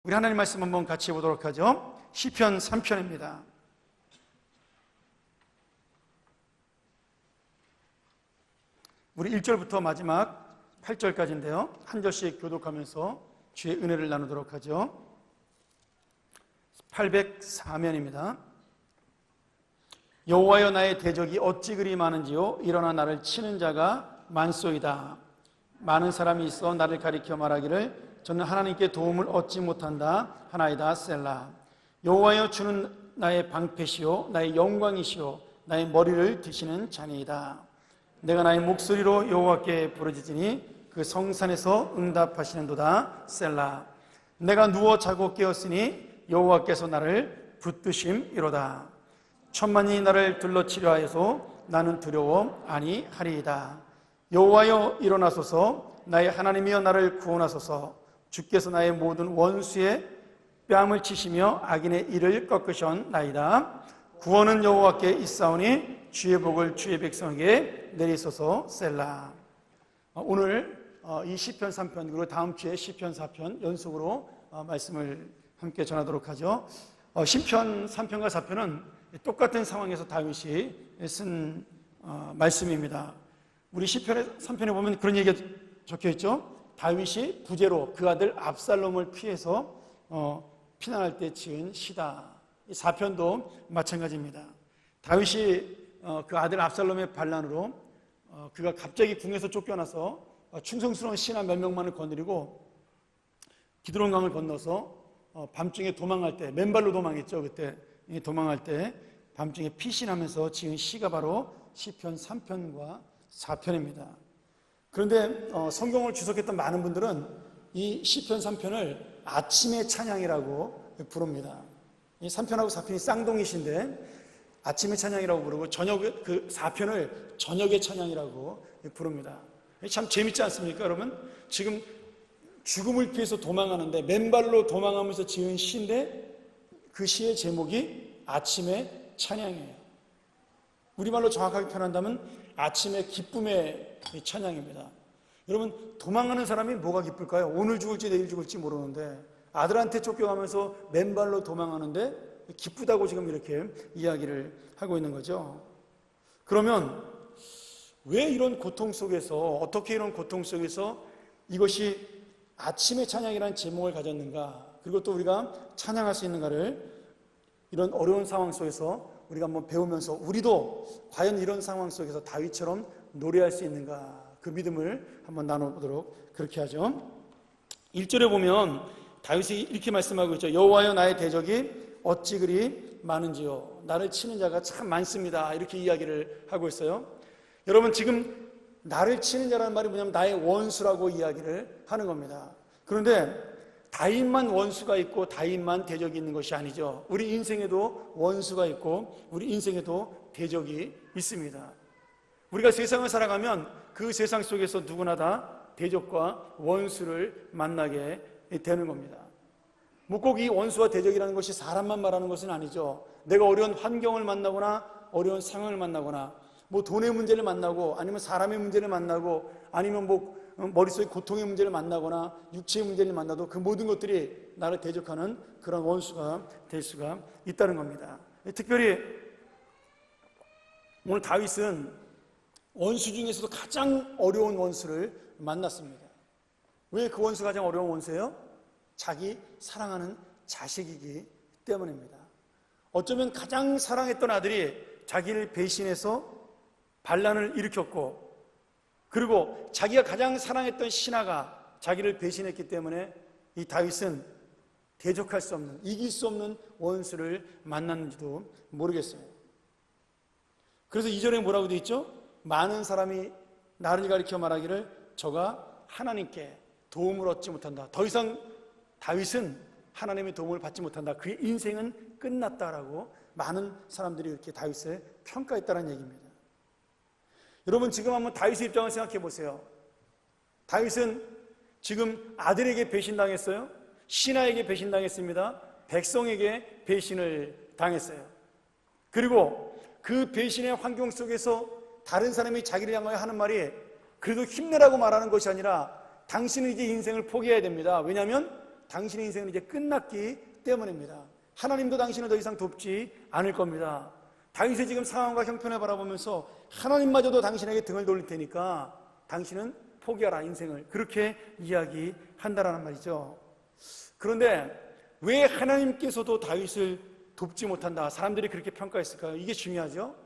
우리 하나님 말씀 한번 같이 해보도록 하죠. 시편 3편입니다. 우리 1절부터 마지막 8절까지인데요. 한 절씩 교독하면서 주의 은혜를 나누도록 하죠. 804면입니다. 여호와여, 나의 대적이 어찌 그리 많은지요. 일어나 나를 치는 자가 많소이다. 많은 사람이 있어 나를 가리켜 말하기를 저는 하나님께 도움을 얻지 못한다 하나이다. 셀라. 여호와여, 주는 나의 방패시요 나의 영광이시요 나의 머리를 드시는 자니이다. 내가 나의 목소리로 여호와께 부르짖으니 그 성산에서 응답하시는도다. 셀라. 내가 누워 자고 깨었으니 여호와께서 나를 붙드심이로다. 천만이 나를 둘러치려 하여서 나는 두려워 아니하리이다. 여호와여, 일어나소서. 나의 하나님이여, 나를 구원하소서. 주께서 나의 모든 원수의 뺨을 치시며 악인의 이를 꺾으셨나이다. 구원은 여호와께 있사오니 주의 복을 주의 백성에게 내리소서. 셀라. 오늘 이 시편 3편 그리고 다음 주에 시편 4편 연속으로 말씀을 함께 전하도록 하죠. 시편 3편과 4편은 똑같은 상황에서 다윗이 쓴 말씀입니다. 우리 시편 3편에 보면 그런 얘기가 적혀있죠. 다윗이 부재로 그 아들 압살롬을 피해서 피난할 때 지은 시다. 이 4편도 마찬가지입니다. 다윗이 그 아들 압살롬의 반란으로 그가 갑자기 궁에서 쫓겨나서 충성스러운 신하 몇 명만을 거느리고 기드론 강을 건너서 밤중에 도망할 때, 맨발로 도망했죠. 그때 도망할 때 밤중에 피신하면서 지은 시가 바로 시편 3편과 4편입니다. 그런데 성경을 주석했던 많은 분들은 이 시편 3편을 아침의 찬양이라고 부릅니다. 이 3편하고 4편이 쌍둥이신데 아침의 찬양이라고 부르고 그 4편을 저녁의 찬양이라고 부릅니다. 참 재밌지 않습니까, 여러분? 지금 죽음을 피해서 도망하는데 맨발로 도망하면서 지은 시인데 그 시의 제목이 아침의 찬양이에요. 우리말로 정확하게 표현한다면 아침의 기쁨의 찬양입니다. 여러분, 도망하는 사람이 뭐가 기쁠까요? 오늘 죽을지 내일 죽을지 모르는데 아들한테 쫓겨가면서 맨발로 도망하는데 기쁘다고 지금 이렇게 이야기를 하고 있는 거죠. 그러면 왜 이런 고통 속에서, 어떻게 이런 고통 속에서 이것이 아침의 찬양이라는 제목을 가졌는가, 그리고 또 우리가 찬양할 수 있는가를 이런 어려운 상황 속에서 우리가 한번 배우면서 우리도 과연 이런 상황 속에서 다윗처럼 노래할 수 있는가, 그 믿음을 한번 나눠보도록 그렇게 하죠. 1절에 보면 다윗이 이렇게 말씀하고 있죠. 여호와여, 나의 대적이 어찌 그리 많은지요. 나를 치는 자가 참 많습니다. 이렇게 이야기를 하고 있어요. 여러분, 지금 나를 치는 자라는 말이 뭐냐면 나의 원수라고 이야기를 하는 겁니다. 그런데 다윗만 원수가 있고 다윗만 대적이 있는 것이 아니죠. 우리 인생에도 원수가 있고 우리 인생에도 대적이 있습니다. 우리가 세상을 살아가면 그 세상 속에서 누구나 다 대적과 원수를 만나게 되는 겁니다. 뭐 꼭 이 원수와 대적이라는 것이 사람만 말하는 것은 아니죠. 내가 어려운 환경을 만나거나 어려운 상황을 만나거나 뭐 돈의 문제를 만나고 아니면 사람의 문제를 만나고 아니면 뭐 머릿속에 고통의 문제를 만나거나 육체의 문제를 만나도 그 모든 것들이 나를 대적하는 그런 원수가 될 수가 있다는 겁니다. 특별히 오늘 다윗은 원수 중에서도 가장 어려운 원수를 만났습니다. 왜 그 원수가 가장 어려운 원수예요? 자기 사랑하는 자식이기 때문입니다. 어쩌면 가장 사랑했던 아들이 자기를 배신해서 반란을 일으켰고, 그리고 자기가 가장 사랑했던 신하가 자기를 배신했기 때문에 이 다윗은 대적할 수 없는, 이길 수 없는 원수를 만났는지도 모르겠어요. 그래서 2절에 뭐라고 되어 있죠? 많은 사람이 나를 가리켜 말하기를 저가 하나님께 도움을 얻지 못한다. 더 이상 다윗은 하나님의 도움을 받지 못한다. 그의 인생은 끝났다라고 많은 사람들이 이렇게 다윗을 평가했다는 얘기입니다. 여러분, 지금 한번 다윗의 입장을 생각해 보세요. 다윗은 지금 아들에게 배신당했어요. 신하에게 배신당했습니다. 백성에게 배신을 당했어요. 그리고 그 배신의 환경 속에서 다른 사람이 자기를 향하여 하는 말이 그래도 힘내라고 말하는 것이 아니라 당신은 이제 인생을 포기해야 됩니다. 왜냐하면 당신의 인생은 이제 끝났기 때문입니다. 하나님도 당신을 더 이상 돕지 않을 겁니다. 다윗의 지금 상황과 형편을 바라보면서 하나님마저도 당신에게 등을 돌릴 테니까 당신은 포기하라 인생을, 그렇게 이야기한다라는 말이죠. 그런데 왜 하나님께서도 다윗을 돕지 못한다, 사람들이 그렇게 평가했을까요? 이게 중요하죠.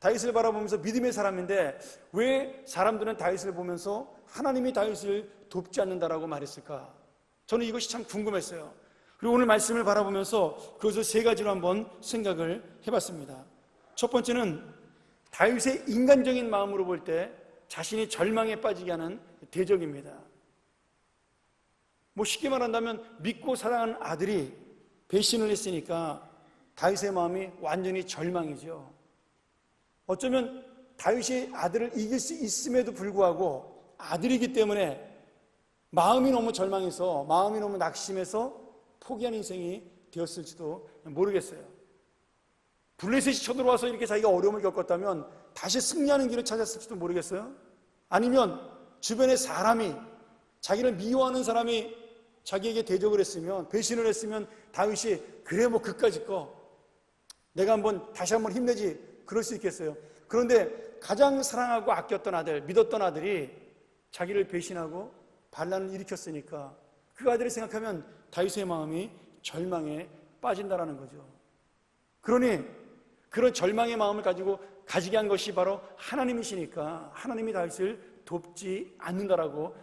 다윗을 바라보면서 믿음의 사람인데 왜 사람들은 다윗을 보면서 하나님이 다윗을 돕지 않는다라고 말했을까? 저는 이것이 참 궁금했어요. 그리고 오늘 말씀을 바라보면서 그것을 세 가지로 한번 생각을 해봤습니다. 첫 번째는 다윗의 인간적인 마음으로 볼 때 자신이 절망에 빠지게 하는 대적입니다. 쉽게 말한다면 믿고 사랑하는 아들이 배신을 했으니까 다윗의 마음이 완전히 절망이죠. 어쩌면 다윗이 아들을 이길 수 있음에도 불구하고 아들이기 때문에 마음이 너무 절망해서, 마음이 너무 낙심해서 포기한 인생이 되었을지도 모르겠어요. 블레셋이 쳐들어와서 이렇게 자기가 어려움을 겪었다면 다시 승리하는 길을 찾았을지도 모르겠어요. 아니면 주변에 사람이, 자기를 미워하는 사람이 자기에게 대적을 했으면, 배신을 했으면 다윗이 그래 그까짓 거 내가 다시 한번 힘내지, 그럴 수 있겠어요. 그런데 가장 사랑하고 아꼈던 아들, 믿었던 아들이 자기를 배신하고 반란을 일으켰으니까 그 아들을 생각하면 다윗의 마음이 절망에 빠진다라는 거죠. 그러니 그런 절망의 마음을 가지게 한 것이 바로 하나님이시니까 하나님이 다윗을 돕지 않는다라고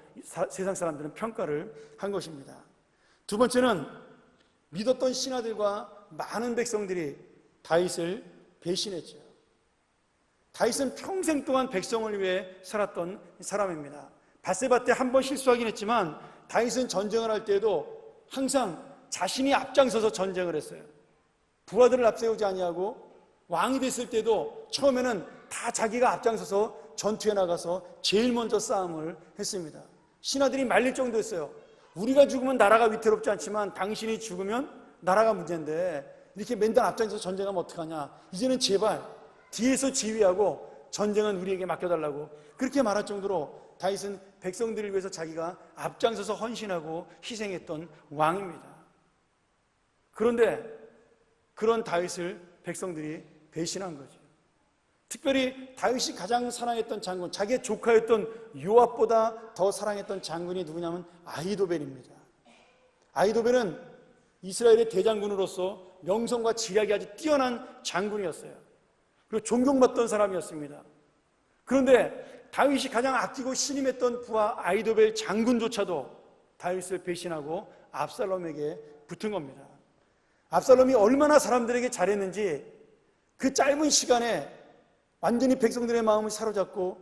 세상 사람들은 평가를 한 것입니다. 두 번째는 믿었던 신하들과 많은 백성들이 다윗을 배신했죠. 다윗은 평생 동안 백성을 위해 살았던 사람입니다. 밧세바 때 한 번 실수하긴 했지만 다윗은 전쟁을 할 때에도 항상 자신이 앞장서서 전쟁을 했어요. 부하들을 앞세우지 아니하고 왕이 됐을 때도 처음에는 다 자기가 앞장서서 전투에 나가서 제일 먼저 싸움을 했습니다. 신하들이 말릴 정도였어요. 우리가 죽으면 나라가 위태롭지 않지만 당신이 죽으면 나라가 문제인데 이렇게 맨날 앞장서서 전쟁하면 어떡하냐, 이제는 제발 뒤에서 지휘하고 전쟁은 우리에게 맡겨달라고 그렇게 말할 정도로 다윗은 백성들을 위해서 자기가 앞장서서 헌신하고 희생했던 왕입니다. 그런데 그런 다윗을 백성들이 배신한 거죠. 특별히 다윗이 가장 사랑했던 장군, 자기의 조카였던 요압보다 더 사랑했던 장군이 누구냐면 아히도벨입니다. 아히도벨은 이스라엘의 대장군으로서 명성과 지략이 아주 뛰어난 장군이었어요. 그리고 존경받던 사람이었습니다. 그런데 다윗이 가장 아끼고 신임했던 부하 아히도벨 장군조차도 다윗을 배신하고 압살롬에게 붙은 겁니다. 압살롬이 얼마나 사람들에게 잘했는지 그 짧은 시간에 완전히 백성들의 마음을 사로잡고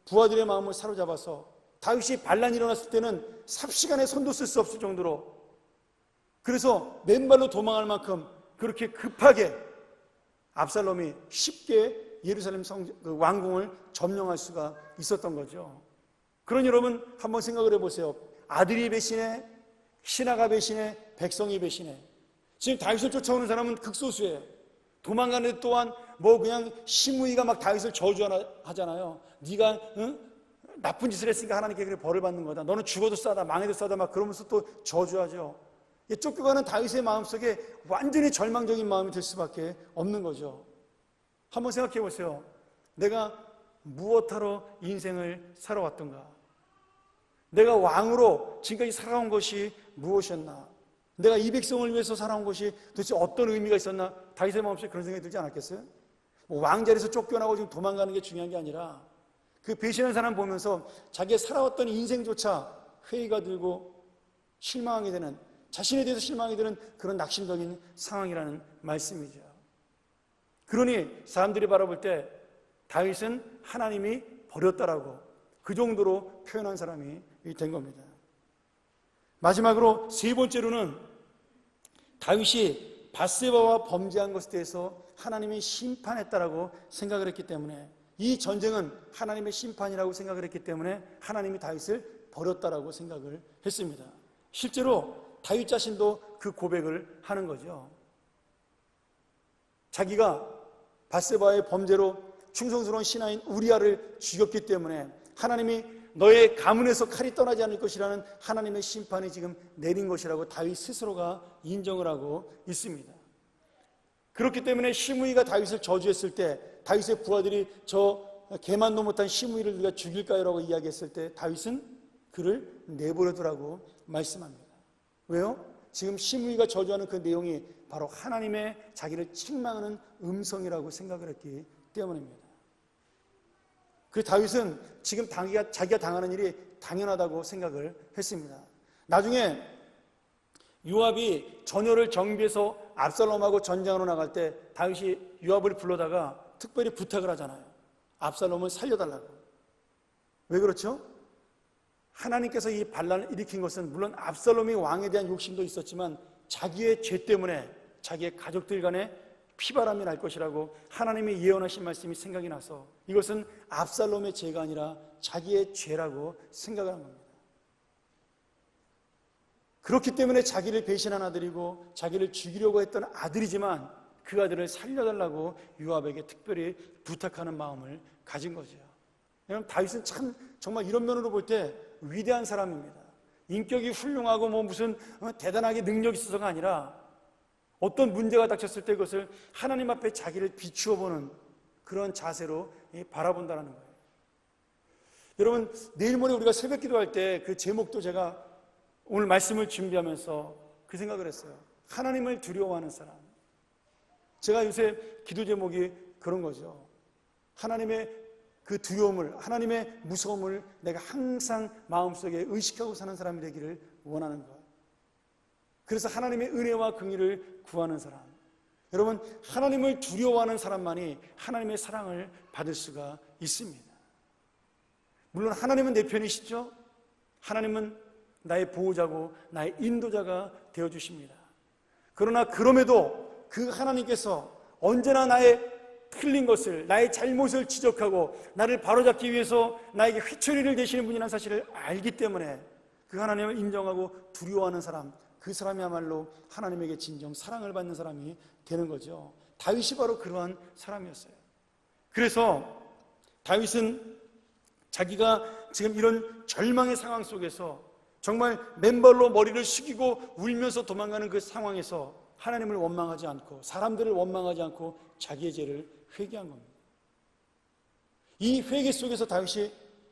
부하들의 마음을 사로잡아서 다윗이 반란이 일어났을 때는 삽시간에 손도 쓸 수 없을 정도로, 그래서 맨발로 도망할 만큼 그렇게 급하게 압살롬이 쉽게 예루살렘 왕궁을 점령할 수가 있었던 거죠. 그러니 여러분 한번 생각을 해보세요. 아들이 배신해, 신하가 배신해, 백성이 배신해. 지금 다윗을 쫓아오는 사람은 극소수예요. 도망가는 데 또한 그냥 시므이가 막 다윗을 저주하잖아요. 네가 나쁜 짓을 했으니까 하나님께 그래 벌을 받는 거다. 너는 죽어도 싸다, 망해도 싸다, 막 그러면서 또 저주하죠. 쫓겨가는 다윗의 마음속에 완전히 절망적인 마음이 들 수밖에 없는 거죠. 한번 생각해 보세요. 내가 무엇하러 인생을 살아왔던가? 내가 왕으로 지금까지 살아온 것이 무엇이었나? 내가 이 백성을 위해서 살아온 것이 도대체 어떤 의미가 있었나? 다윗의 마음속에 그런 생각이 들지 않았겠어요? 왕자리에서 쫓겨나고 지금 도망가는 게 중요한 게 아니라 그 배신한 사람 보면서 자기가 살아왔던 인생조차 회의가 들고 실망하게 되는, 자신에 대해서 실망하게 되는 그런 낙심적인 상황이라는 말씀이죠. 그러니 사람들이 바라볼 때 다윗은 하나님이 버렸다라고 그 정도로 표현한 사람이 된 겁니다. 마지막으로 세 번째로는 다윗이 밧세바와 범죄한 것에 대해서 하나님이 심판했다라고 생각을 했기 때문에, 이 전쟁은 하나님의 심판이라고 생각을 했기 때문에 하나님이 다윗을 버렸다라고 생각을 했습니다. 실제로 다윗 자신도 그 고백을 하는 거죠. 자기가 밧세바의 범죄로 충성스러운 신하인 우리아를 죽였기 때문에 하나님이 너의 가문에서 칼이 떠나지 않을 것이라는 하나님의 심판이 지금 내린 것이라고 다윗 스스로가 인정을 하고 있습니다. 그렇기 때문에 시므이가 다윗을 저주했을 때, 다윗의 부하들이 저 개만도 못한 시므이를 우리가 죽일까요? 라고 이야기했을 때 다윗은 그를 내버려 두라고 말씀합니다. 왜요? 지금 시므이가 저주하는 그 내용이 바로 하나님의 자기를 책망하는 음성이라고 생각을 했기 때문입니다. 그 다윗은 지금 자기가 당하는 일이 당연하다고 생각을 했습니다. 나중에 요압이 전열을 정비해서 압살롬하고 전장으로 나갈 때 다윗이 요압을 불러다가 특별히 부탁을 하잖아요. 압살롬을 살려달라고. 왜 그렇죠? 하나님께서 이 반란을 일으킨 것은 물론 압살롬이 왕에 대한 욕심도 있었지만 자기의 죄 때문에 자기의 가족들 간에 피바람이 날 것이라고 하나님이 예언하신 말씀이 생각이 나서 이것은 압살롬의 죄가 아니라 자기의 죄라고 생각을 한 겁니다. 그렇기 때문에 자기를 배신한 아들이고 자기를 죽이려고 했던 아들이지만 그 아들을 살려달라고 요압에게 특별히 부탁하는 마음을 가진 거죠. 왜냐하면 다윗은 참 정말 이런 면으로 볼 때 위대한 사람입니다. 인격이 훌륭하고 뭐 무슨 대단하게 능력이 있어서가 아니라 어떤 문제가 닥쳤을 때 그것을 하나님 앞에 자기를 비추어 보는 그런 자세로 바라본다는 거예요. 여러분, 내일 모레 우리가 새벽 기도할 때 그 제목도 제가 오늘 말씀을 준비하면서 그 생각을 했어요. 하나님을 두려워하는 사람. 제가 요새 기도 제목이 그런 거죠. 하나님의 그 두려움을, 하나님의 무서움을 내가 항상 마음속에 의식하고 사는 사람이 되기를 원하는 것. 그래서 하나님의 은혜와 긍휼을 구하는 사람. 여러분, 하나님을 두려워하는 사람만이 하나님의 사랑을 받을 수가 있습니다. 물론 하나님은 내 편이시죠. 하나님은 나의 보호자고 나의 인도자가 되어주십니다. 그러나 그럼에도 그 하나님께서 언제나 나의 틀린 것을, 나의 잘못을 지적하고 나를 바로잡기 위해서 나에게 회초리를 대시는 분이라는 사실을 알기 때문에 그 하나님을 인정하고 두려워하는 사람, 그 사람이야말로 하나님에게 진정 사랑을 받는 사람이 되는 거죠. 다윗이 바로 그러한 사람이었어요. 그래서 다윗은 자기가 지금 이런 절망의 상황 속에서 정말 맨발로 머리를 숙이고 울면서 도망가는 그 상황에서 하나님을 원망하지 않고 사람들을 원망하지 않고 자기의 죄를 회개한 겁니다. 이 회개 속에서 다윗이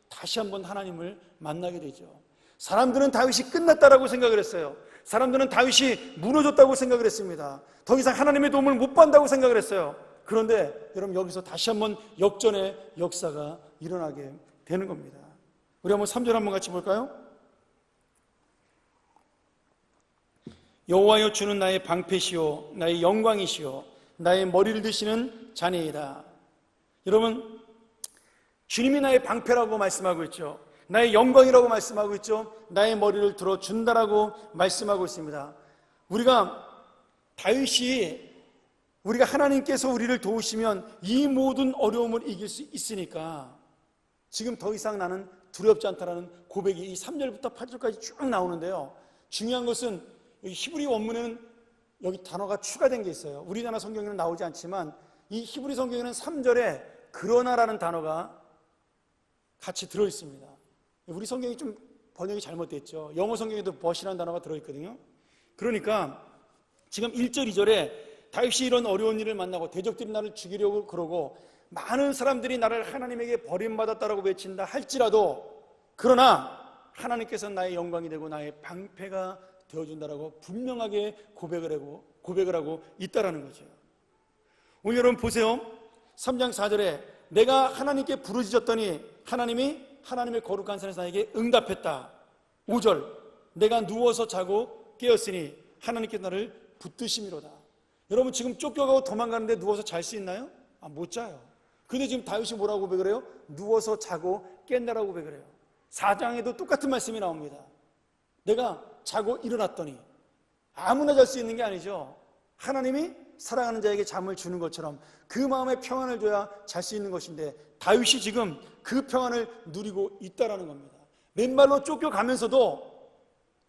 다시 한번 하나님을 만나게 되죠. 사람들은 다윗이 끝났다라고 생각을 했어요. 사람들은 다윗이 무너졌다고 생각을 했습니다. 더 이상 하나님의 도움을 못 받는다고 생각을 했어요. 그런데 여러분, 여기서 다시 한번 역전의 역사가 일어나게 되는 겁니다. 우리 한번 3절 한번 같이 볼까요? 여호와여, 주는 나의 방패시오 나의 영광이시오 나의 머리를 드시는 자네이다. 여러분, 주님이 나의 방패라고 말씀하고 있죠. 나의 영광이라고 말씀하고 있죠. 나의 머리를 들어준다라고 말씀하고 있습니다. 우리가 하나님께서 우리를 도우시면 이 모든 어려움을 이길 수 있으니까 지금 더 이상 나는 두렵지 않다라는 고백이 이 3절부터 8절까지 쭉 나오는데요. 중요한 것은 히브리 원문에는 여기 단어가 추가된 게 있어요. 우리나라 성경에는 나오지 않지만 이 히브리 성경에는 3절에 그러나라는 단어가 같이 들어있습니다. 우리 성경이 좀 번역이 잘못됐죠. 영어 성경에도 but이라는 단어가 들어있거든요. 그러니까 지금 1절, 2절에 다윗이 이런 어려운 일을 만나고 대적들이 나를 죽이려고 그러고 많은 사람들이 나를 하나님에게 버림받았다라고 외친다 할지라도 그러나 하나님께서는 나의 영광이 되고 나의 방패가 되어준다라고 분명하게 고백을 하고 있다라는 거죠. 오늘 여러분 보세요. 3장 4절에 내가 하나님께 부르짖었더니 하나님이 하나님의 거룩한 산에서 나에게 응답했다. 5절 내가 누워서 자고 깨었으니 하나님께 나를 붙드심이로다. 여러분, 지금 쫓겨가고 도망가는데 누워서 잘 수 있나요? 못 자요. 근데 지금 다윗이 뭐라고 고백을 해요? 누워서 자고 깬다라고 고백을 해요. 4장에도 똑같은 말씀이 나옵니다. 내가 자고 일어났더니. 아무나 잘 수 있는 게 아니죠. 하나님이 사랑하는 자에게 잠을 주는 것처럼 그 마음에 평안을 줘야 잘 수 있는 것인데 다윗이 지금 그 평안을 누리고 있다라는 겁니다. 맨발로 쫓겨가면서도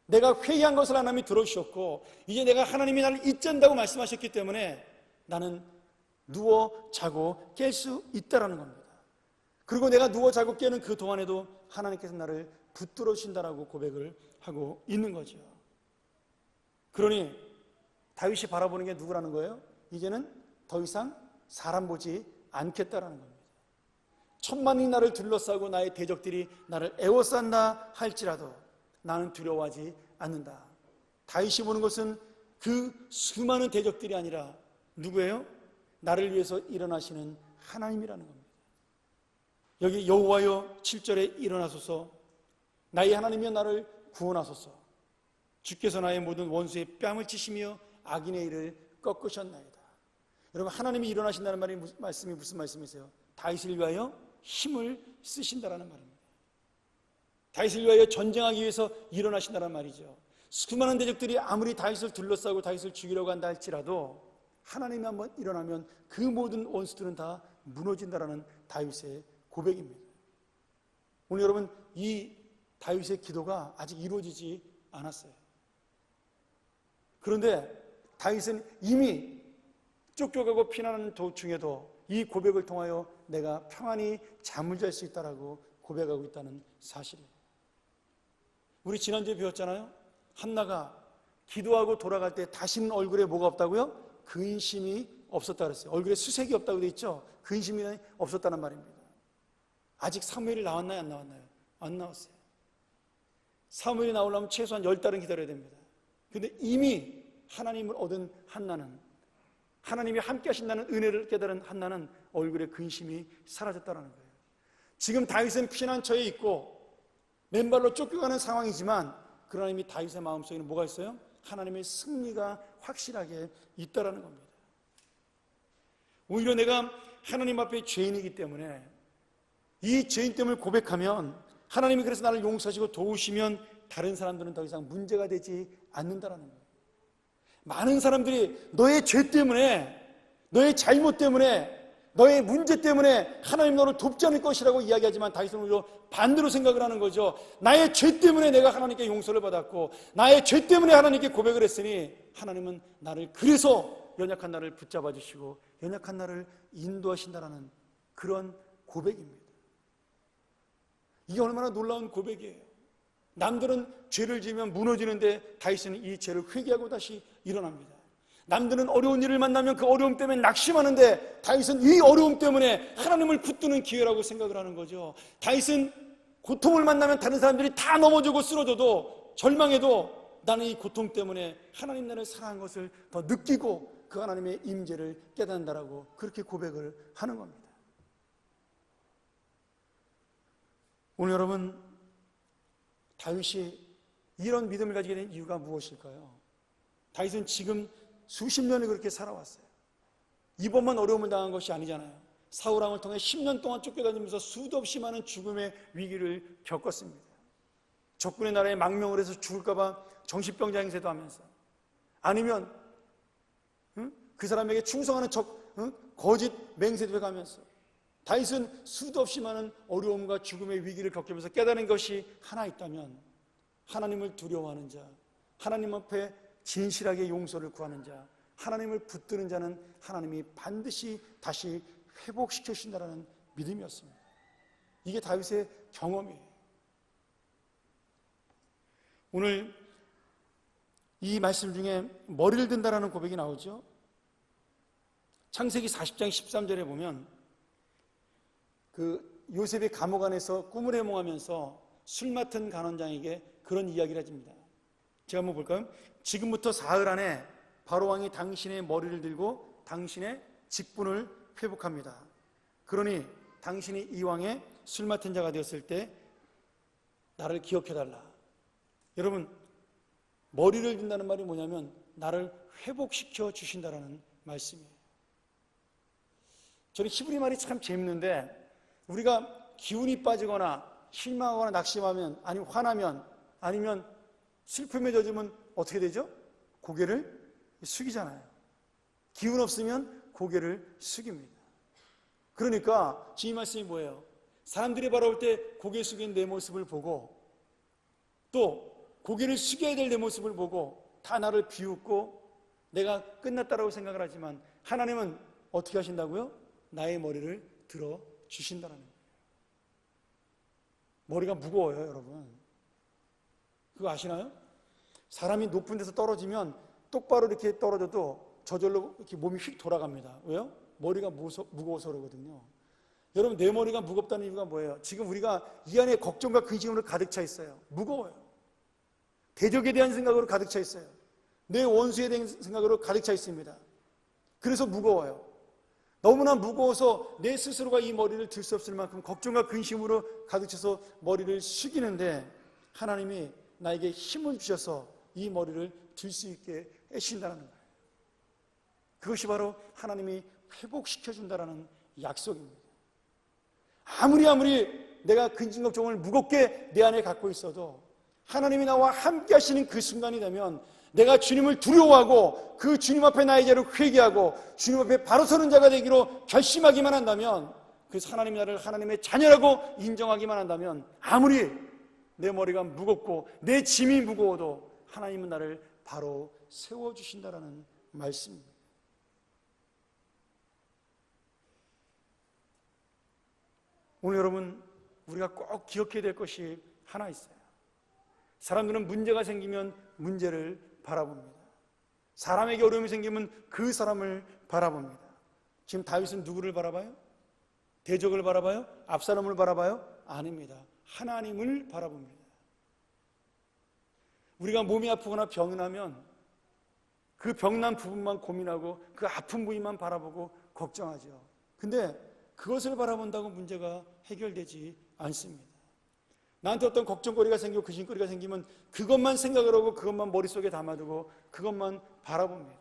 내가 회개한 것을 하나님이 들어주셨고 이제 내가 하나님이 나를 잊는다고 말씀하셨기 때문에 나는 누워 자고 깰 수 있다라는 겁니다. 그리고 내가 누워 자고 깨는 그 동안에도 하나님께서 나를 붙들어 주신다라고 고백을 하고 있는 거죠. 그러니 다윗이 바라보는 게 누구라는 거예요? 이제는 더 이상 사람 보지 않겠다라는 겁니다. 천만이 나를 둘러싸고 나의 대적들이 나를 에워싼다 할지라도 나는 두려워하지 않는다. 다윗이 보는 것은 그 수많은 대적들이 아니라 누구예요? 나를 위해서 일어나시는 하나님이라는 겁니다. 여기 여호와여 7절에 일어나소서, 나의 하나님이여 나를 구원하소서, 주께서 나의 모든 원수의 뺨을 치시며 악인의 일을 꺾으셨나이다. 여러분, 하나님이 일어나신다는 말씀이 무슨 말씀이세요? 다윗을 위하여 힘을 쓰신다라는 말입니다. 다윗을 위하여 전쟁하기 위해서 일어나신다는 말이죠. 수많은 대적들이 아무리 다윗을 둘러싸고 다윗을 죽이려고 한다 할지라도 하나님이 한번 일어나면 그 모든 원수들은 다 무너진다라는 다윗의 고백입니다. 오늘 여러분, 이 다윗의 기도가 아직 이루어지지 않았어요. 그런데 다윗은 이미 쫓겨가고 피난하는 도중에도 이 고백을 통하여 내가 평안히 잠을 잘 수 있다라고 고백하고 있다는 사실이에요. 우리 지난주에 배웠잖아요. 한나가 기도하고 돌아갈 때 다시는 얼굴에 뭐가 없다고요? 근심이 없었다 그랬어요. 얼굴에 수색이 없다고 돼 있죠. 근심이 없었다는 말입니다. 아직 사무엘이 나왔나요? 안 나왔나요? 안 나왔어요. 사무엘이 나오려면 최소한 10달은 기다려야 됩니다. 그런데 이미 하나님을 얻은 한나는, 하나님이 함께 하신다는 은혜를 깨달은 한나는 얼굴에 근심이 사라졌다는 거예요. 지금 다윗은 피난처에 있고 맨발로 쫓겨가는 상황이지만 그러나 이미 다윗의 마음속에는 뭐가 있어요? 하나님의 승리가 확실하게 있다라는 겁니다. 오히려 내가 하나님 앞에 죄인이기 때문에 이 죄인 때문을 고백하면 하나님이 그래서 나를 용서하시고 도우시면 다른 사람들은 더 이상 문제가 되지 않는다라는 거예요. 많은 사람들이 너의 죄 때문에, 너의 잘못 때문에, 너의 문제 때문에 하나님 너를 돕지 않을 것이라고 이야기하지만 다윗은 오히려 반대로 생각을 하는 거죠. 나의 죄 때문에 내가 하나님께 용서를 받았고 나의 죄 때문에 하나님께 고백을 했으니 하나님은 나를 그래서 연약한 나를 붙잡아 주시고 연약한 나를 인도하신다라는 그런 고백입니다. 이게 얼마나 놀라운 고백이에요. 남들은 죄를 지으면 무너지는데 다윗은 이 죄를 회개하고 다시 일어납니다. 남들은 어려운 일을 만나면 그 어려움 때문에 낙심하는데 다윗은 이 어려움 때문에 하나님을 붙드는 기회라고 생각을 하는 거죠. 다윗은 고통을 만나면 다른 사람들이 다 넘어지고 쓰러져도 절망해도 나는 이 고통 때문에 하나님 나를 사랑한 것을 더 느끼고 그 하나님의 임재를 깨닫는다라고 그렇게 고백을 하는 겁니다. 오늘 여러분, 다윗이 이런 믿음을 가지게 된 이유가 무엇일까요? 다윗은 지금 수십 년을 그렇게 살아왔어요. 이번만 어려움을 당한 것이 아니잖아요. 사울 왕을 통해 10년 동안 쫓겨다니면서 수도 없이 많은 죽음의 위기를 겪었습니다. 적군의 나라에 망명을 해서 죽을까 봐 정신병자 행세도 하면서, 아니면 그 사람에게 충성하는 거짓 맹세도 해가면서 다윗은 수도 없이 많은 어려움과 죽음의 위기를 겪으면서 깨달은 것이 하나 있다면 하나님을 두려워하는 자, 하나님 앞에 진실하게 용서를 구하는 자, 하나님을 붙드는 자는 하나님이 반드시 다시 회복시켜 주신다는 믿음이었습니다. 이게 다윗의 경험이에요. 오늘 이 말씀 중에 머리를 든다라는 고백이 나오죠. 창세기 40장 13절에 보면 그 요셉이 감옥 안에서 꿈을 해몽하면서 술 맡은 간원장에게 그런 이야기를 해줍니다. 제가 한번 볼까요? 지금부터 사흘 안에 바로왕이 당신의 머리를 들고 당신의 직분을 회복합니다. 그러니 당신이 이 왕의 술 맡은 자가 되었을 때 나를 기억해달라. 여러분, 머리를 든다는 말이 뭐냐면 나를 회복시켜 주신다라는 말씀이에요. 저는 히브리 말이 참 재밌는데, 우리가 기운이 빠지거나 실망하거나 낙심하면, 아니면 화나면, 아니면 슬픔에 젖으면 어떻게 되죠? 고개를 숙이잖아요. 기운 없으면 고개를 숙입니다. 그러니까 이 말씀이 뭐예요? 사람들이 바라볼 때 고개 숙인 내 모습을 보고, 또 고개를 숙여야 될 내 모습을 보고 다 나를 비웃고 내가 끝났다라고 생각을 하지만 하나님은 어떻게 하신다고요? 나의 머리를 들어 주신다는 거예요. 머리가 무거워요, 여러분. 그거 아시나요? 사람이 높은 데서 떨어지면 똑바로 이렇게 떨어져도 저절로 이렇게 몸이 휙 돌아갑니다. 왜요? 머리가 무거워서 그러거든요. 여러분, 내 머리가 무겁다는 이유가 뭐예요? 지금 우리가 이 안에 걱정과 근심으로 가득 차 있어요. 무거워요. 대적에 대한 생각으로 가득 차 있어요. 내 원수에 대한 생각으로 가득 차 있습니다. 그래서 무거워요. 너무나 무거워서 내 스스로가 이 머리를 들 수 없을 만큼 걱정과 근심으로 가득 차서 머리를 숙이는데, 하나님이 나에게 힘을 주셔서 이 머리를 들 수 있게 해주신다는 거예요. 그것이 바로 하나님이 회복시켜준다는 약속입니다. 아무리 내가 근심 걱정을 무겁게 내 안에 갖고 있어도 하나님이 나와 함께 하시는 그 순간이 되면, 내가 주님을 두려워하고 그 주님 앞에 나의 죄를 회개하고 주님 앞에 바로 서는 자가 되기로 결심하기만 한다면, 그래서 하나님이 나를 하나님의 자녀라고 인정하기만 한다면, 아무리 내 머리가 무겁고 내 짐이 무거워도 하나님은 나를 바로 세워주신다라는 말씀입니다. 오늘 여러분, 우리가 꼭 기억해야 될 것이 하나 있어요. 사람들은 문제가 생기면 문제를 바라봅니다. 사람에게 어려움이 생기면 그 사람을 바라봅니다. 지금 다윗은 누구를 바라봐요? 대적을 바라봐요? 압살롬을 바라봐요? 아닙니다. 하나님을 바라봅니다. 우리가 몸이 아프거나 병이 나면 그 병난 부분만 고민하고 그 아픈 부위만 바라보고 걱정하죠. 근데 그것을 바라본다고 문제가 해결되지 않습니다. 나한테 어떤 걱정거리가 생기고 근심거리가 생기면 그것만 생각을 하고 그것만 머릿속에 담아두고 그것만 바라봅니다.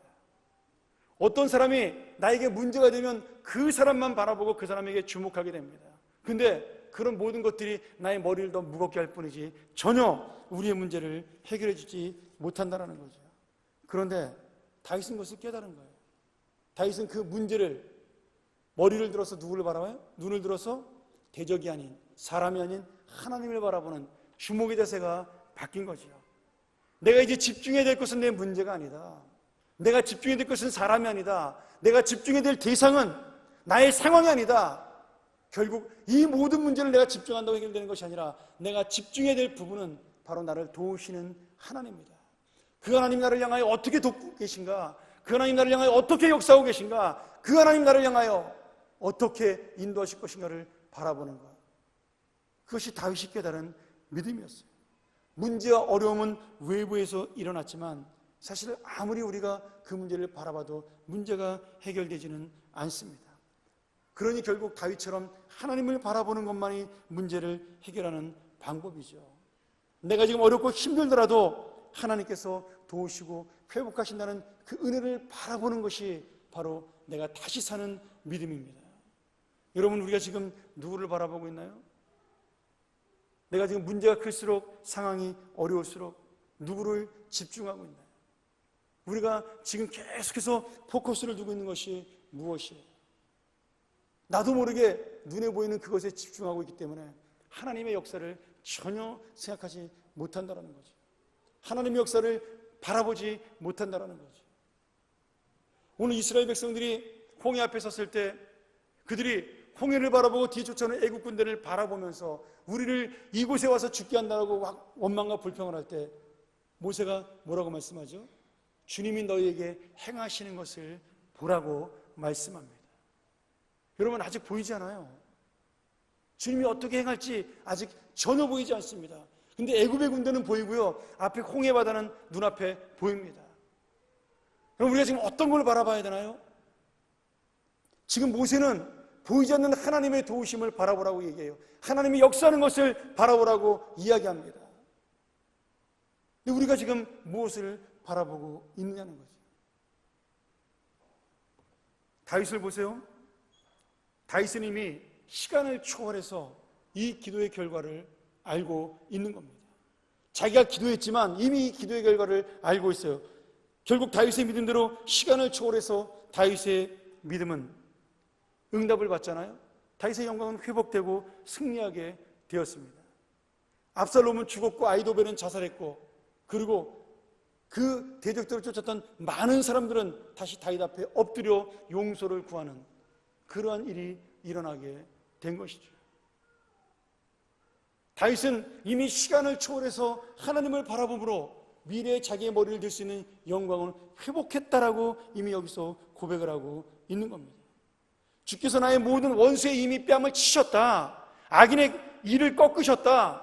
어떤 사람이 나에게 문제가 되면 그 사람만 바라보고 그 사람에게 주목하게 됩니다. 근데 그런 모든 것들이 나의 머리를 더 무겁게 할 뿐이지 전혀 우리의 문제를 해결해 주지 못한다는 거죠. 그런데 다윗은 그것을 깨달은 거예요. 다윗은 그 문제를, 머리를 들어서 누구를 바라봐요? 눈을 들어서 대적이 아닌, 사람이 아닌 하나님을 바라보는 주목의 자세가 바뀐 거죠. 내가 이제 집중해야 될 것은 내 문제가 아니다. 내가 집중해야 될 것은 사람이 아니다. 내가 집중해야 될 대상은 나의 상황이 아니다. 결국 이 모든 문제를 내가 집중한다고 해결되는 것이 아니라 내가 집중해야 될 부분은 바로 나를 도우시는 하나님입니다. 그 하나님 나를 향하여 어떻게 돕고 계신가? 그 하나님 나를 향하여 어떻게 역사하고 계신가? 그 하나님 나를 향하여 어떻게 인도하실 것인가를 바라보는 것. 그것이 다윗이 깨달은 믿음이었어요. 문제와 어려움은 외부에서 일어났지만 사실 아무리 우리가 그 문제를 바라봐도 문제가 해결되지는 않습니다. 그러니 결국 다윗처럼 하나님을 바라보는 것만이 문제를 해결하는 방법이죠. 내가 지금 어렵고 힘들더라도 하나님께서 도우시고 회복하신다는 그 은혜를 바라보는 것이 바로 내가 다시 사는 믿음입니다. 여러분, 우리가 지금 누구를 바라보고 있나요? 내가 지금 문제가 클수록, 상황이 어려울수록 누구를 집중하고 있나요? 우리가 지금 계속해서 포커스를 두고 있는 것이 무엇이에요? 나도 모르게 눈에 보이는 그것에 집중하고 있기 때문에 하나님의 역사를 전혀 생각하지 못한다는 거죠. 하나님의 역사를 바라보지 못한다는 거죠. 오늘 이스라엘 백성들이 홍해 앞에 섰을 때 그들이 홍해를 바라보고 뒤에 쫓아오는 애국 군대를 바라보면서 우리를 이곳에 와서 죽게 한다고 원망과 불평을 할 때 모세가 뭐라고 말씀하죠? 주님이 너희에게 행하시는 것을 보라고 말씀합니다. 여러분, 아직 보이지 않아요. 주님이 어떻게 행할지 아직 전혀 보이지 않습니다. 근데 애굽의 군대는 보이고요, 앞에 홍해 바다는 눈앞에 보입니다. 그럼 우리가 지금 어떤 걸 바라봐야 되나요? 지금 모세는 보이지 않는 하나님의 도우심을 바라보라고 얘기해요. 하나님이 역사하는 것을 바라보라고 이야기합니다. 근데 우리가 지금 무엇을 바라보고 있느냐는 거죠. 다윗을 보세요. 다윗은 이미 시간을 초월해서 이 기도의 결과를 알고 있는 겁니다. 자기가 기도했지만 이미 이 기도의 결과를 알고 있어요. 결국 다윗의 믿음대로 시간을 초월해서 다윗의 믿음은 응답을 받잖아요. 다윗의 영광은 회복되고 승리하게 되었습니다. 압살롬은 죽었고 아이도벨은 자살했고, 그리고 그 대적들을 쫓았던 많은 사람들은 다시 다윗 앞에 엎드려 용서를 구하는 그러한 일이 일어나게 된 것이죠. 다윗은 이미 시간을 초월해서 하나님을 바라봄으로 미래에 자기의 머리를 들 수 있는 영광을 회복했다라고 이미 여기서 고백을 하고 있는 겁니다. 주께서 나의 모든 원수의 이미 뺨을 치셨다. 악인의 이를 꺾으셨다.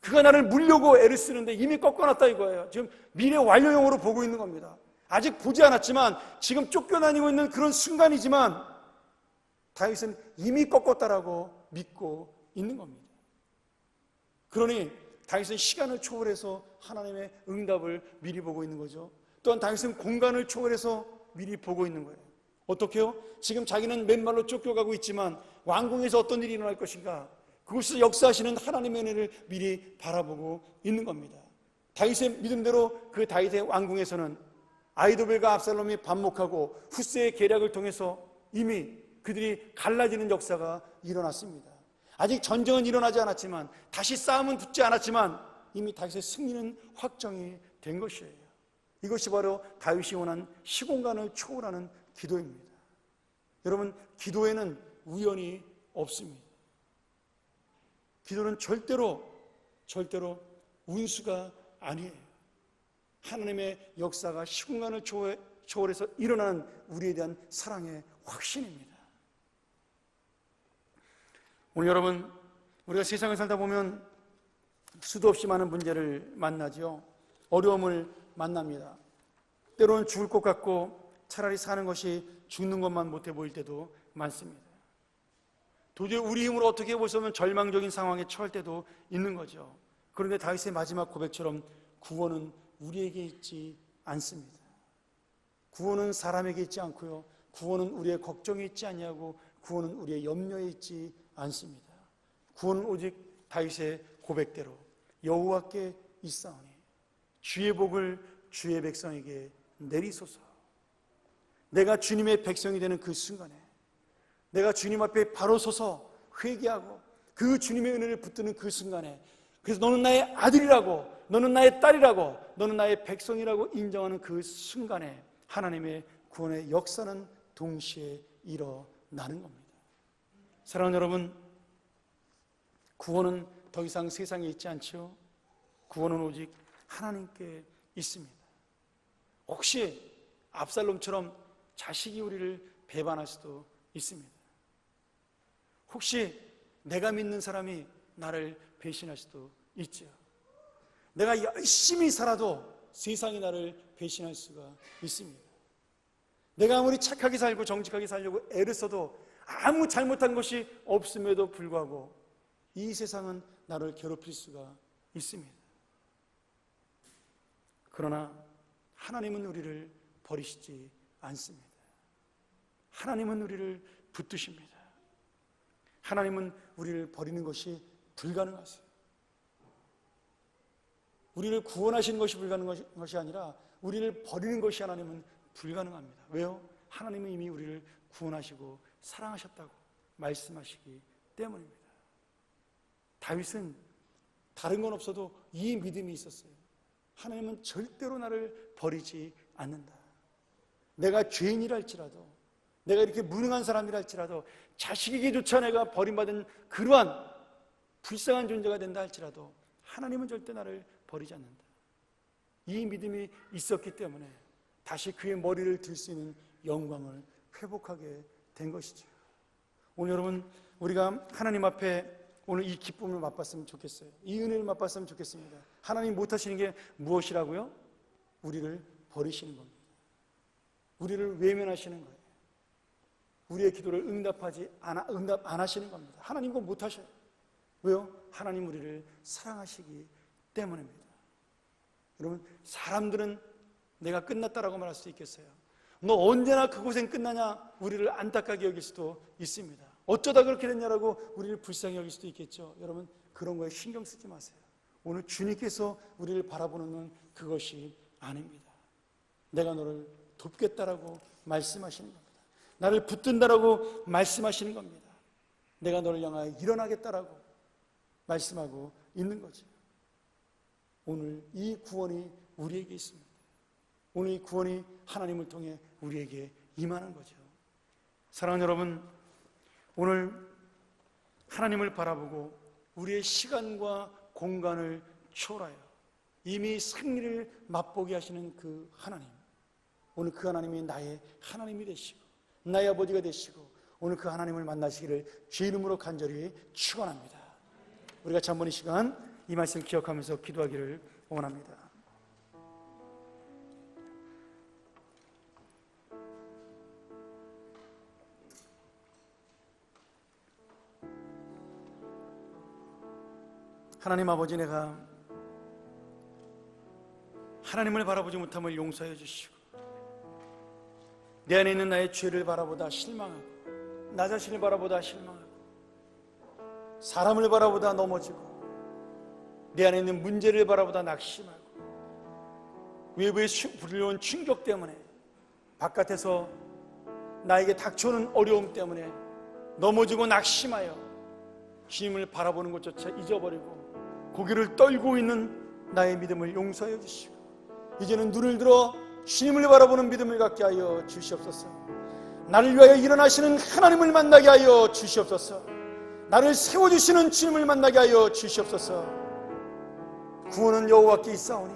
그가 나를 물려고 애를 쓰는데 이미 꺾어놨다 이거예요. 지금 미래 완료형으로 보고 있는 겁니다. 아직 보지 않았지만 지금 쫓겨다니고 있는 그런 순간이지만 다윗은 이미 꺾었다라고 믿고 있는 겁니다. 그러니 다윗은 시간을 초월해서 하나님의 응답을 미리 보고 있는 거죠. 또한 다윗은 공간을 초월해서 미리 보고 있는 거예요. 어떻게요? 지금 자기는 맨발로 쫓겨가고 있지만 왕궁에서 어떤 일이 일어날 것인가? 그곳에서 역사하시는 하나님의 은혜를 미리 바라보고 있는 겁니다. 다윗의 믿음대로 그 다윗의 왕궁에서는 아히도벨과 압살롬이 반목하고 후세의 계략을 통해서 이미 그들이 갈라지는 역사가 일어났습니다. 아직 전쟁은 일어나지 않았지만, 다시 싸움은 붙지 않았지만 이미 다윗의 승리는 확정이 된 것이에요. 이것이 바로 다윗이 원한 시공간을 초월하는 기도입니다. 여러분, 기도에는 우연이 없습니다. 기도는 절대로 운수가 아니에요. 하나님의 역사가 시공간을 초월해서 일어나는 우리에 대한 사랑의 확신입니다. 오늘 여러분, 우리가 세상을 살다 보면 수도 없이 많은 문제를 만나죠. 어려움을 만납니다. 때로는 죽을 것 같고 차라리 사는 것이 죽는 것만 못해 보일 때도 많습니다. 도저히 우리 힘으로 어떻게 해볼 수 없는 절망적인 상황에 처할 때도 있는 거죠. 그런데 다윗의 마지막 고백처럼 구원은 우리에게 있지 않습니다. 구원은 사람에게 있지 않고요, 구원은 우리의 걱정에 있지 않냐고, 구원은 우리의 염려에 있지 않습니다. 구원은 오직 다윗의 고백대로 여호와께 있사오니 주의 복을 주의 백성에게 내리소서. 내가 주님의 백성이 되는 그 순간에 내가 주님 앞에 바로 서서 회개하고 그 주님의 은혜를 붙드는 그 순간에, 그래서 너는 나의 아들이라고, 너는 나의 딸이라고, 너는 나의 백성이라고 인정하는 그 순간에 하나님의 구원의 역사는 동시에 일어나는 겁니다. 사랑하는 여러분, 구원은 더 이상 세상에 있지 않죠. 구원은 오직 하나님께 있습니다. 혹시 압살롬처럼 자식이 우리를 배반할 수도 있습니다. 혹시 내가 믿는 사람이 나를 배신할 수도 있죠. 내가 열심히 살아도 세상이 나를 배신할 수가 있습니다. 내가 아무리 착하게 살고 정직하게 살려고 애를 써도 아무 잘못한 것이 없음에도 불구하고 이 세상은 나를 괴롭힐 수가 있습니다. 그러나 하나님은 우리를 버리시지 않습니다. 하나님은 우리를 붙드십니다. 하나님은 우리를 버리는 것이 불가능하세요. 우리를 구원하시는 것이 불가능한 것이 아니라 우리를 버리는 것이 하나님은 불가능합니다. 왜요? 하나님은 이미 우리를 구원하시고 사랑하셨다고 말씀하시기 때문입니다. 다윗은 다른 건 없어도 이 믿음이 있었어요. 하나님은 절대로 나를 버리지 않는다. 내가 죄인이랄지라도, 내가 이렇게 무능한 사람이랄지라도, 자식에게조차 내가 버림받은 그러한 불쌍한 존재가 된다 할지라도 하나님은 절대 나를 버리지 않는다. 이 믿음이 있었기 때문에 다시 그의 머리를 들 수 있는 영광을 회복하게 된 것이죠. 오늘 여러분, 우리가 하나님 앞에 오늘 이 기쁨을 맛봤으면 좋겠어요. 이 은혜를 맛봤으면 좋겠습니다. 하나님 못하시는 게 무엇이라고요? 우리를 버리시는 겁니다. 우리를 외면하시는 거예요. 우리의 기도를 응답 안 하시는 겁니다. 하나님 그거 못하셔요. 왜요? 하나님 우리를 사랑하시기 때문입니다. 여러분, 사람들은 내가 끝났다라고 말할 수 있겠어요. 너 언제나 그 고생 끝나냐? 우리를 안타깝게 여길 수도 있습니다. 어쩌다 그렇게 됐냐라고 우리를 불쌍히 여길 수도 있겠죠. 여러분, 그런 거에 신경 쓰지 마세요. 오늘 주님께서 우리를 바라보는 눈, 그것이 아닙니다. 내가 너를 돕겠다라고 말씀하시는 겁니다. 나를 붙든다라고 말씀하시는 겁니다. 내가 너를 향하여 일어나겠다라고 말씀하고 있는 거죠. 오늘 이 구원이 우리에게 있습니다. 오늘 이 구원이 하나님을 통해 우리에게 임하는 거죠. 사랑하는 여러분, 오늘 하나님을 바라보고 우리의 시간과 공간을 초월하여 이미 승리를 맛보게 하시는 그 하나님, 오늘 그 하나님이 나의 하나님이 되시고 나의 아버지가 되시고 오늘 그 하나님을 만나시기를 주의 이름으로 간절히 축원합니다. 우리가 한번 이 시간 이 말씀 기억하면서 기도하기를 원합니다. 하나님 아버지, 내가 하나님을 바라보지 못함을 용서해 주시고 내 안에 있는 나의 죄를 바라보다 실망하고 나 자신을 바라보다 실망하고 사람을 바라보다 넘어지고 내 안에 있는 문제를 바라보다 낙심하고 외부의 불려온 충격 때문에 바깥에서 나에게 닥쳐오는 어려움 때문에 넘어지고 낙심하여 주님을 바라보는 것조차 잊어버리고 고개를 떨고 있는 나의 믿음을 용서해 주시고 이제는 눈을 들어 주님을 바라보는 믿음을 갖게 하여 주시옵소서. 나를 위하여 일어나시는 하나님을 만나게 하여 주시옵소서. 나를 세워주시는 주님을 만나게 하여 주시옵소서. 구원은 여호와께 있사오니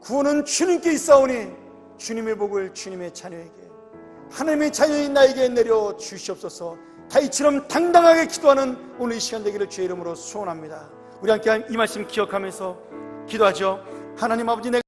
구원은 주님께 있사오니 주님의 복을 주님의 자녀에게 하나님의 자녀인 나에게 내려 주시옵소서. 다윗처럼 당당하게 기도하는 오늘 이 시간 되기를 주의 이름으로 소원합니다. 우리 함께 이 말씀 기억하면서 기도하죠. 하나님 아버지,